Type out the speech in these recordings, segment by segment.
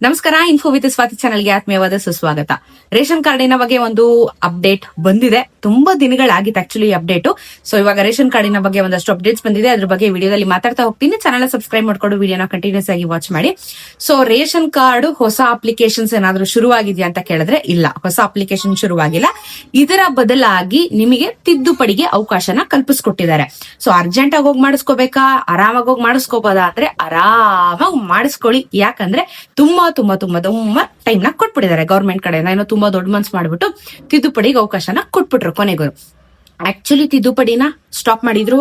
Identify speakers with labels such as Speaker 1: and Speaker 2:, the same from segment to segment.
Speaker 1: ನಮಸ್ಕಾರ. Info with Swati ಚಾನೆಲ್ಗೆ ಆತ್ಮೀಯವಾದ ಸುಸ್ವಾಗತ. ರೇಷನ್ ಕಾರ್ಡಿನ ಬಗ್ಗೆ ಒಂದು ಅಪ್ಡೇಟ್ ಬಂದಿದೆ. ತುಂಬಾ ದಿನಗಳಾಗಿತ್ತು ಆಕ್ಚುಲಿ ಅಪ್ಡೇಟ್. ಸೊ ಇವಾಗ ರೇಷನ್ ಕಾರ್ಡಿನ ಬಗ್ಗೆ ಒಂದಷ್ಟು ಅಪ್ಡೇಟ್ಸ್ ಬಂದಿದೆ. ಅದ್ರ ಬಗ್ಗೆ ವಿಡಿಯೋದಲ್ಲಿ ಮಾತಾಡ್ತಾ ಹೋಗ್ತೀನಿ. ಚಾನೆಲ್ ಸಬ್ಸ್ಕ್ರೈಬ್ ಮಾಡ್ಕೊಂಡು ವಿಡಿಯೋನ ಕಂಟಿನ್ಯೂಸ್ ಆಗಿ ವಾಚ್ ಮಾಡಿ. ಸೊ ರೇಷನ್ ಕಾರ್ಡ್ ಹೊಸ ಅಪ್ಲಿಕೇಶನ್ಸ್ ಏನಾದ್ರೂ ಶುರುವಾಗಿದೆಯಾ ಅಂತ ಕೇಳಿದ್ರೆ ಇಲ್ಲ, ಹೊಸ ಅಪ್ಲಿಕೇಶನ್ ಶುರುವಾಗಿಲ್ಲ. ಇದರ ಬದಲಾಗಿ ನಿಮಗೆ ತಿದ್ದುಪಡಿಗೆ ಅವಕಾಶನ ಕಲ್ಪಿಸ್ಕೊಟ್ಟಿದ್ದಾರೆ. ಸೊ ಅರ್ಜೆಂಟ್ ಆಗಿ ಹೋಗಿ ಮಾಡಿಸ್ಕೋಬೇಕಾ, ಆರಾಮಾಗಿ ಹೋಗಿ ಮಾಡಿಸ್ಕೋಬೋದಾ ಅಂದ್ರೆ ಆರಾಮಾಗಿ ಮಾಡಿಸ್ಕೊಳ್ಳಿ. ಯಾಕಂದ್ರೆ ತುಂಬಾ ಟೈಮ್ ನ ಕೊಟ್ಬಿಟ್ಟಿದ್ದಾರೆ ಗವರ್ಮೆಂಟ್ ಕಡೆಯಿಂದ. ಏನೋ ತುಂಬಾ ದೊಡ್ಡ ಮನ್ಸ್ ಮಾಡ್ಬಿಟ್ಟು ತಿದ್ದುಪಡಿಗೆ ಅವಕಾಶನ ಕೊಟ್ಬಿಟ್ರು. ಕೊನೆಗೂ ಆಕ್ಚುಲಿ ತಿದ್ದುಪಡಿನ ಸ್ಟಾಪ್ ಮಾಡಿದ್ರು,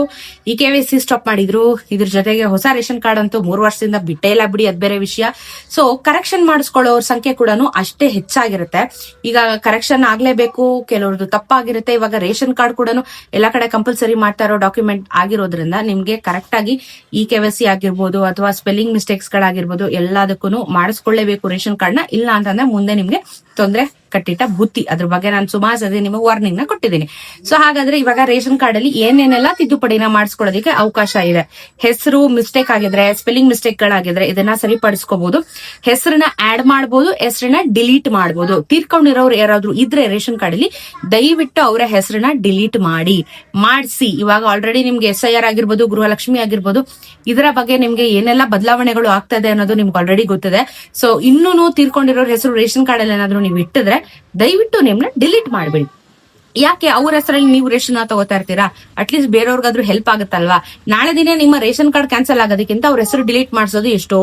Speaker 1: KYC ಸ್ಟಾಪ್ ಮಾಡಿದ್ರು. ಇದ್ರ ಜೊತೆಗೆ ಹೊಸ ರೇಷನ್ ಕಾರ್ಡ್ ಅಂತೂ 3 ವರ್ಷದಿಂದ ಬಿಟ್ಟೇ ಇಲ್ಲ ಬಿಡಿ, ಅದ್ ಬೇರೆ ವಿಷಯ. ಸೊ ಕರೆಕ್ಷನ್ ಮಾಡಿಸ್ಕೊಳ್ಳೋರ್ ಸಂಖ್ಯೆ ಕೂಡ ಅಷ್ಟೇ ಹೆಚ್ಚಾಗಿರುತ್ತೆ. ಈಗ ಕರೆಕ್ಷನ್ ಆಗ್ಲೇಬೇಕು, ಕೆಲವ್ರದ್ದು ತಪ್ಪಾಗಿರುತ್ತೆ. ಇವಾಗ ರೇಷನ್ ಕಾರ್ಡ್ ಕೂಡ ಎಲ್ಲಾ ಕಡೆ ಕಂಪಲ್ಸರಿ ಮಾಡ್ತಾ ಇರೋ ಡಾಕ್ಯುಮೆಂಟ್ ಆಗಿರೋದ್ರಿಂದ ನಿಮ್ಗೆ ಕರೆಕ್ಟ್ ಆಗಿ KYC ಆಗಿರ್ಬೋದು ಅಥವಾ ಸ್ಪೆಲ್ಲಿಂಗ್ ಮಿಸ್ಟೇಕ್ಸ್ ಗಳಾಗಿರ್ಬೋದು ಎಲ್ಲದಕ್ಕೂ ಮಾಡಿಸ್ಕೊಳ್ಳೇಬೇಕು ರೇಷನ್ ಕಾರ್ಡ್ ನ. ಇಲ್ಲ ಅಂತಂದ್ರೆ ಮುಂದೆ ನಿಮ್ಗೆ ತೊಂದರೆ ಕಟ್ಟಿಟ್ಟ ಬುತ್ತಿ. ಅದ್ರ ಬಗ್ಗೆ ನಾನು ಸುಮಾರು ಸತಿ ನಿಮಗೆ ವಾರ್ನಿಂಗ್ ನ ಕೊಟ್ಟಿದ್ದೀನಿ. ಸೊ ಹಾಗಾದ್ರೆ ಇವಾಗ ರೇಷನ್ ಕಾರ್ಡ್ ಅಲ್ಲಿ ಏನೇನೆಲ್ಲ ತಿದ್ದುಪಡಿನ ಮಾಡಿಸ್ಕೊಳ್ಳೋದಕ್ಕೆ ಅವಕಾಶ ಇದೆ. ಹೆಸರು ಮಿಸ್ಟೇಕ್ ಆಗಿದ್ರೆ, ಸ್ಪೆಲ್ಲಿಂಗ್ ಮಿಸ್ಟೇಕ್ ಗಳಾಗಿದ್ರೆ ಇದನ್ನ ಸರಿಪಡಿಸ್ಕೋಬಹುದು. ಹೆಸರನ್ನ ಆಡ್ ಮಾಡಬಹುದು, ಹೆಸರನ್ನ ಡಿಲೀಟ್ ಮಾಡಬಹುದು. ತೀರ್ಕೊಂಡಿರೋರು ಯಾರಾದ್ರೂ ಇದ್ರೆ ರೇಷನ್ ಕಾರ್ಡ್ ಅಲ್ಲಿ ದಯವಿಟ್ಟು ಅವರ ಹೆಸರನ್ನ ಡಿಲೀಟ್ ಮಾಡಿಸಿ. ಇವಾಗ ಆಲ್ರೆಡಿ ನಿಮ್ಗೆ SIR ಆಗಿರ್ಬೋದು, ಗೃಹಲಕ್ಷ್ಮಿ ಆಗಿರ್ಬೋದು, ಇದರ ಬಗ್ಗೆ ನಿಮ್ಗೆ ಏನೆಲ್ಲ ಬದಲಾವಣೆಗಳು ಆಗ್ತಾ ಇದೆ ಅನ್ನೋದು ನಿಮ್ಗೆ ಆಲ್ರೆಡಿ ಗೊತ್ತಿದೆ. ಸೊ ಇನ್ನೂ ತೀರ್ಕೊಂಡಿರೋರ್ ಹೆಸರು ರೇಷನ್ ಕಾರ್ಡ್ ಅಲ್ಲಿ ಏನಾದ್ರು ನೀವು ಇಟ್ಟಿದ್ರೆ ದಯವಿಟ್ಟು ನೇಮ್ನ ಡಿಲೀಟ್ ಮಾಡಬೇಡಿ. ಯಾಕೆ ಅವ್ರ ಹೆಸರಲ್ಲಿ ನೀವು ರೇಷನ್ ತಗೋತಾ ಇರ್ತೀರಾ? ಅಟ್ಲೀಸ್ಟ್ ಬೇರೆಯವ್ರಿಗಾದ್ರೂ ಹೆಲ್ಪ್ ಆಗುತ್ತಲ್ವಾ? ನಾಳೆ ದಿನ ನಿಮ್ಮ ರೇಷನ್ ಕಾರ್ಡ್ ಕ್ಯಾನ್ಸಲ್ ಆಗೋದಕ್ಕಿಂತ ಅವ್ರ ಹೆಸರು ಡಿಲೀಟ್ ಮಾಡಿಸೋದು ಎಷ್ಟೋ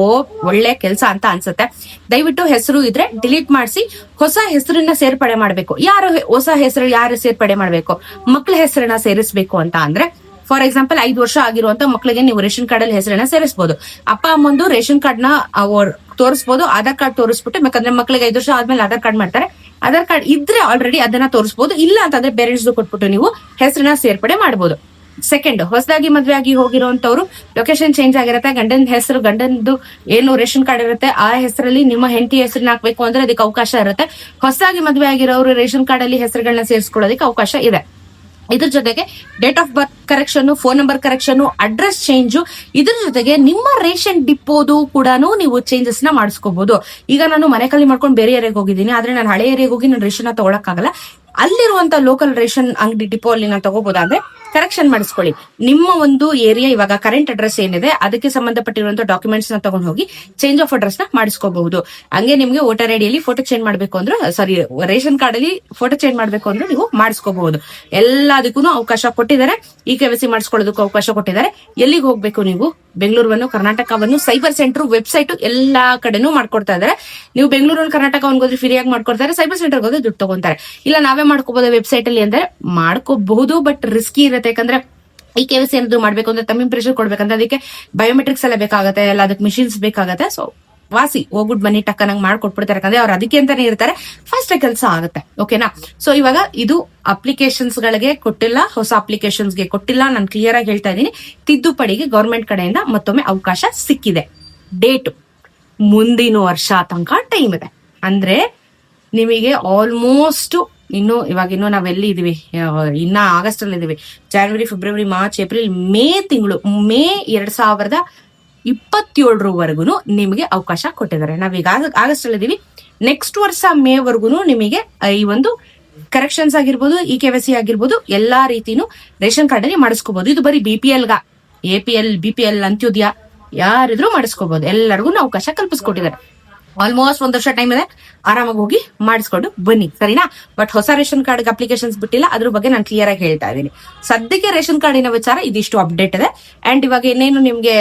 Speaker 1: ಒಳ್ಳೆ ಕೆಲಸ ಅಂತ ಅನ್ಸುತ್ತೆ. ದಯವಿಟ್ಟು ಹೆಸರು ಇದ್ರೆ ಡಿಲೀಟ್ ಮಾಡಿಸಿ, ಹೊಸ ಹೆಸರನ್ನ ಸೇರ್ಪಡೆ ಮಾಡಬೇಕು. ಯಾರು ಹೊಸ ಹೆಸರು ಯಾರು ಸೇರ್ಪಡೆ ಮಾಡಬೇಕು? ಮಕ್ಕಳ ಹೆಸರನ್ನ ಸೇರಿಸಬೇಕು ಅಂತ ಅಂದ್ರೆ, ಫಾರ್ ಎಕ್ಸಾಂಪಲ್ 5 ವರ್ಷ ಆಗಿರುವಂತ ಮಕ್ಕಳಿಗೆ ನೀವು ರೇಷನ್ ಕಾರ್ಡ್ ಅಲ್ಲಿ ಹೆಸರನ್ನ ಸೇರಿಸಬಹುದು. ಅಪ್ಪ ಅಮ್ಮಂದು ರೇಷನ್ ಕಾರ್ಡ್ ನ ತೋರಿಸಬಹುದು, ಆಧಾರ್ ಕಾರ್ಡ್ ತೋರಿಸ್ಬಿಟ್ಟು. ಯಾಕಂದ್ರೆ ಮಕ್ಕಳಿಗೆ 5 ವರ್ಷ ಆದ್ಮೇಲೆ ಆಧಾರ್ ಕಾರ್ಡ್ ಮಾಡ್ತಾರೆ. ಆಧಾರ್ ಕಾರ್ಡ್ ಇದ್ರೆ ಆಲ್ರೆಡಿ ಅದನ್ನ ತೋರಿಸಬಹುದು. ಇಲ್ಲ ಅಂತಂದ್ರೆ ಪೇರೆಂಟ್ಸ್ ಕೊಟ್ಬಿಟ್ಟು ನೀವು ಹೆಸರನ್ನ ಸೇರ್ಪಡೆ ಮಾಡಬಹುದು. ಸೆಕೆಂಡ್, ಹೊಸದಾಗಿ ಮದ್ವೆ ಆಗಿ ಹೋಗಿರುವಂತವ್ರು ಲೊಕೇಶನ್ ಚೇಂಜ್ ಆಗಿರುತ್ತೆ. ಗಂಡನ ಹೆಸರು, ಗಂಡನದು ಏನು ರೇಷನ್ ಕಾರ್ಡ್ ಇರುತ್ತೆ ಆ ಹೆಸರಲ್ಲಿ ನಿಮ್ಮ ಹೆಂಡತಿ ಹೆಸರನ್ನ ಹಾಕ್ಬೇಕು ಅಂದ್ರೆ ಅದಕ್ಕೆ ಅವಕಾಶ ಇರುತ್ತೆ. ಹೊಸದಾಗಿ ಮದ್ವೆ ಆಗಿರೋರು ರೇಷನ್ ಕಾರ್ಡ್ ಅಲ್ಲಿ ಹೆಸರುಗಳನ್ನ ಸೇರಿಸ್ಕೊಳ್ಳೋದಕ್ಕೆ ಅವಕಾಶ ಇದೆ. ಇದ್ರ ಜೊತೆಗೆ date of birth correction, phone number correction, address change. ಇದ್ರ ಜೊತೆಗೆ ನಿಮ್ಮ ರೇಷನ್ ಡಿಪೋದು ಕೂಡ ನೀವು ಚೇಂಜಸ್ ನ ಮಾಡಿಸ್ಕೋಬಹುದು. ಈಗ ನಾನು ಮನೆ ಖಾಲಿ ಮಾಡ್ಕೊಂಡು ಬೇರೆ ಏರಿಯಾಗೆ ಹೋಗಿದ್ದೀನಿ, ಆದ್ರೆ ನಾನು ಹಳೆ ಏರಿಯಾಗೆ ಹೋಗಿ ನಾನು ರೇಷನ್ ತಗೊಳಕ್ಕಾಗಲ್ಲ. ಅಲ್ಲಿರುವಂತ ಲೋಕಲ್ ರೇಷನ್ ಅಂಗಡಿ ಡಿಪೋ ಅಲ್ಲಿ ನಾವು ತಗೋಬಹುದಾದ್ರೆ ಕರೆಕ್ಷನ್ ಮಾಡಿಸ್ಕೊಳ್ಳಿ. ನಿಮ್ಮ ಒಂದು ಏರಿಯಾ ಇವಾಗ ಕರೆಂಟ್ ಅಡ್ರೆಸ್ ಏನಿದೆ ಅದಕ್ಕೆ ಸಂಬಂಧಪಟ್ಟಿರುವಂತ ಡಾಕ್ಯುಮೆಂಟ್ಸ್ ನ ತಗೊಂಡು ಹೋಗಿ ಚೇಂಜ್ ಆಫ್ ಅಡ್ರೆಸ್ ನ ಮಾಡಿಸ್ಕೋಬಹುದು. ಹಂಗೆ ನಿಮ್ಗೆ ವೋಟರ್ ಐಡಿಯಲ್ಲಿ ಫೋಟೋ ಚೇಂಜ್ ಮಾಡ್ಬೇಕು ಅಂದ್ರೆ, ಸಾರಿ, ರೇಷನ್ ಕಾರ್ಡ್ ಅಲ್ಲಿ ಫೋಟೋ ಚೇಂಜ್ ಮಾಡ್ಬೇಕು ಅಂದ್ರೆ ನೀವು ಮಾಡಿಸ್ಕೋಬಹುದು. ಎಲ್ಲದಕ್ಕೂ ಅವಕಾಶ ಕೊಟ್ಟಿದ್ದಾರೆ. KYC ಮಾಡಿಸ್ಕೊಳ್ಳೋದಕ್ಕೂ ಅವಕಾಶ ಕೊಟ್ಟಿದ್ದಾರೆ. ಎಲ್ಲಿಗೆ ಹೋಗ್ಬೇಕು ನೀವು? ಬೆಂಗಳೂರನ್ನು, ಕರ್ನಾಟಕವನ್ನು, ಸೈಬರ್ ಸೆಂಟರ್, ವೆಬ್ಸೈಟ್ ಎಲ್ಲಾ ಕಡೆನೂ ಮಾಡ್ಕೊಡ್ತಾ ಇದಾರೆ. ನೀವು ಬೆಂಗಳೂರು ಕರ್ನಾಟಕವನ್ನು ಹೋದ್ರೆ ಫ್ರೀಯಾಗಿ ಮಾಡ್ಕೊಡ್ತಾರೆ, ಸೈಬರ್ ಸೆಂಟರ್ ಹೋದ್ರೆ ದುಡ್ಡು ತಗೊಂತಾರೆ. ಇಲ್ಲ ನಾವೇ ಮಾಡ್ಕೋಬಹುದು ವೆಬ್ಸೈಟ್ ಅಲ್ಲಿ ಅಂದ್ರೆ ಮಾಡ್ಕೋಬಹುದು, ಬಟ್ ರಿಸ್ಕಿ ಇರುತ್ತೆ. ಯಾಕಂದ್ರೆ KYC ಏನಾದ್ರು ಮಾಡ್ಬೇಕು ಅಂದ್ರೆ ತಮ್ಮ ಇಂಪ್ರೆಷನ್ ಕೊಡ್ಬೇಕಂದ್ರೆ ಅದಕ್ಕೆ ಬಯೋಮೆಟ್ರಿಕ್ಸ್ ಎಲ್ಲ ಬೇಕಾಗತ್ತೆ, ಎಲ್ಲ ಅದಕ್ಕೆ ಮಿಷಿನ್ಸ್ ಬೇಕಾಗತ್ತೆ. ಸೊ ವಾಸಿ ಹೋಗ್ಬಿಟ್ಟು ಬನ್ನಿ ಟಕ್ಕನಂಗ್ ಮಾಡ್ಕೊಟ್ಬಿಡ್ತಾರೆ. ಯಾಕಂದ್ರೆ ಅವ್ರು ಅದಕ್ಕೆ ಅಂತಾನೆ ಇರ್ತಾರೆ, ಫಾಸ್ಟ್ ಕೆಲಸ ಆಗುತ್ತೆ. ಓಕೆನಾ? ಸೊ ಇವಾಗ ಇದು ಅಪ್ಲಿಕೇಶನ್ಸ್ ಗಳಿಗೆ ಕೊಟ್ಟಿಲ್ಲ, ಹೊಸ ಅಪ್ಲಿಕೇಶನ್ಸ್ ಗೆ ಕೊಟ್ಟಿಲ್ಲ. ನಾನು ಕ್ಲಿಯರ್ ಆಗಿ ಹೇಳ್ತಾ ಇದ್ದೀನಿ, ತಿದ್ದುಪಡಿಗೆ ಗವರ್ಮೆಂಟ್ ಕಡೆಯಿಂದ ಮತ್ತೊಮ್ಮೆ ಅವಕಾಶ ಸಿಕ್ಕಿದೆ. ಡೇಟ್ ಮುಂದಿನ ವರ್ಷ ತನಕ ಟೈಮ್ ಇದೆ. ಅಂದ್ರೆ ನಿಮಗೆ ಆಲ್ಮೋಸ್ಟ್ ಇನ್ನು ನಾವೆಲ್ಲಿ ಇದೀವಿ? ಇನ್ನ ಆಗಸ್ಟ್ ಅಲ್ಲಿ ಇದೀವಿ. ಜನವರಿ, ಫೆಬ್ರವರಿ, ಮಾರ್ಚ್, ಏಪ್ರಿಲ್, ಮೇ ತಿಂಗಳು, ಮೇ 2027 ನಿಮಗೆ ಅವಕಾಶ ಕೊಟ್ಟಿದ್ದಾರೆ. ನಾವೀಗ ಆಗಸ್ಟ್ ಅಲ್ಲಿ ಇದೀವಿ. ನೆಕ್ಸ್ಟ್ ವರ್ಷ ಮೇ ವರ್ಗುನು ನಿಮಗೆ ಈ ಒಂದು ಕರೆಕ್ಷನ್ಸ್ ಆಗಿರ್ಬೋದು, KYC ಆಗಿರ್ಬೋದು, ಎಲ್ಲಾ ರೀತಿನೂ ರೇಷನ್ ಕಾರ್ಡ್ ಅಲ್ಲಿ ಮಾಡಿಸ್ಕೋಬಹುದು. ಇದು ಬರೀ BPL APL, BPL, ಅಂತ್ಯೋದಯ ಯಾರಿದ್ರು ಮಾಡಿಸ್ಕೋಬಹುದು. ಎಲ್ಲರಿಗೂ ಅವಕಾಶ ಕಲ್ಪಿಸ್ಕೊಟ್ಟಿದ್ದಾರೆ. ಆಲ್ಮೋಸ್ಟ್ 1 ವರ್ಷ ಟೈಮ್ ಇದೆ. ಆರಾಮಾಗಿ ಹೋಗಿ ಮಾಡಿಸ್ಕೊಂಡು ಬನ್ನಿ, ಸರಿನಾ? ಬಟ್ ಹೊಸ ರೇಷನ್ ಕಾರ್ಡ್ ಅಪ್ಲಿಕೇಶನ್ಸ್ ಬಿಟ್ಟಿಲ್ಲ. ಅದ್ರ ಬಗ್ಗೆ ನಾನು ಕ್ಲಿಯರ್ ಆಗಿ ಹೇಳ್ತಾ ಇದ್ದೀನಿ. ಸದ್ಯಕ್ಕೆ ರೇಷನ್ ಕಾರ್ಡಿನ ವಿಚಾರ ಇದಿಷ್ಟು ಅಪ್ಡೇಟ್ ಇದೆ. ಅಂಡ್ ಇವಾಗ ಇನ್ನೇನು ನಿಮ್ಗೆ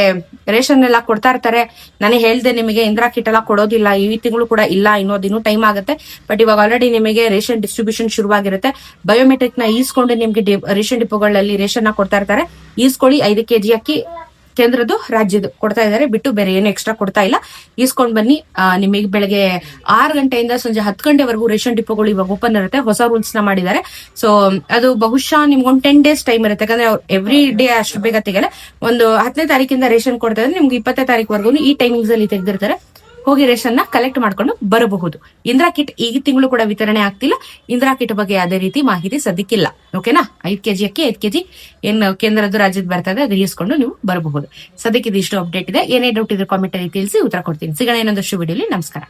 Speaker 1: ರೇಷನ್ ಎಲ್ಲ ಕೊಡ್ತಾ ಇರ್ತಾರೆ. ನಾನು ಹೇಳ್ದೆ ನಿಮಗೆ ಇಂದಿರಾ ಕಿಟ್ ಎಲ್ಲ ಕೊಡೋದಿಲ್ಲ ಈ ತಿಂಗಳು ಕೂಡ ಇಲ್ಲ, ಇನ್ನೂ ಟೈಮ್ ಆಗುತ್ತೆ. ಬಟ್ ಇವಾಗ ಆಲ್ರೆಡಿ ನಿಮಗೆ ರೇಷನ್ ಡಿಸ್ಟ್ರಿಬ್ಯೂಷನ್ ಶುರುವಾಗಿರುತ್ತೆ. ಬಯೋಮೆಟ್ರಿಕ್ ನ ಈಸ್ಕೊಂಡು ನಿಮ್ಗೆ ರೇಷನ್ ಡಿಪೋಗಳಲ್ಲಿ ರೇಷನ್ ನ ಕೊಡ್ತಾ ಇರ್ತಾರೆ. ಈಸ್ಕೊಳ್ಳಿ. 5 kg ಅಕ್ಕಿ ಕೇಂದ್ರದ್ದು, ರಾಜ್ಯದ್ದು ಕೊಡ್ತಾ ಇದಾರೆ, ಬಿಟ್ಟು ಬೇರೆ ಏನು ಎಕ್ಸ್ಟ್ರಾ ಕೊಡ್ತಾ ಇಲ್ಲ. ಈಸ್ಕೊಂಡ್ ಬನ್ನಿ. ನಿಮಗೆ ಬೆಳಗ್ಗೆ 6 ಗಂಟೆಯಿಂದ ಸಂಜೆ 10 ಗಂಟೆವರೆಗೂ ರೇಷನ್ ಡಿಪೋಗಳು ಇವಾಗ ಓಪನ್ ಇರುತ್ತೆ. ಹೊಸ ರೂಲ್ಸ್ ನ ಮಾಡಿದ್ದಾರೆ. ಸೊ ಅದು ಬಹುಶಃ ನಿಮ್ಗೊಂದು 10 days ಟೈಮ್ ಇರುತ್ತೆ. ಯಾಕಂದ್ರೆ ಎವ್ರಿ ಡೇ ಅಷ್ಟು ಬೇಗ ತೆಗೆಲ್ಲ. ಒಂದು 10ನೇ ತಾರೀಕಿಂದ ರೇಷನ್ ಕೊಡ್ತಾ ಇದ್ರೆ ನಿಮ್ಗೆ 20ನೇ ತಾರೀಕುವರೆಗೂ ಈ ಟೈಮಿಂಗ್ಸ್ ಅಲ್ಲಿ ತೆಗೆದಿರ್ತಾರೆ. ಹೋಗಿ ರೇಷನ್ ನ ಕಲೆಕ್ಟ್ ಮಾಡ್ಕೊಂಡು ಬರಬಹುದು. ಇಂದಿರಾ ಕಿಟ್ ಈ ತಿಂಗಳು ಕೂಡ ವಿತರಣೆ ಆಗ್ತಿಲ್ಲ. ಇಂದಿರಾ ಕಿಟ್ ಬಗ್ಗೆ ಅದೇ ರೀತಿ ಮಾಹಿತಿ ಸದ್ಯಕ್ಕಿಲ್ಲ. ಓಕೆನಾ? 5 kg ಅಕ್ಕಿ, 5 kg ಏನ್ ಕೇಂದ್ರದ್ದು, ರಾಜ್ಯದ ಬರ್ತದೆ, ಅದು ಇಸ್ಕೊಂಡು ನೀವು ಬರಬಹುದು. ಸದ್ಯಕ್ಕೆ ಇದಿಷ್ಟು ಅಪ್ಡೇಟ್ ಇದೆ. ಏನೇ ಡೌಟ್ ಇದ್ರೆ ಕಾಮೆಂಟ್ ಅಲ್ಲಿ ತಿಳಿಸಿ, ಉತ್ತರ ಕೊಡ್ತೀನಿ. ಸಿಗೋಣ ಇನ್ನೊಂದಷ್ಟು ವಿಡಿಯೋಲಿ. ನಮಸ್ಕಾರ.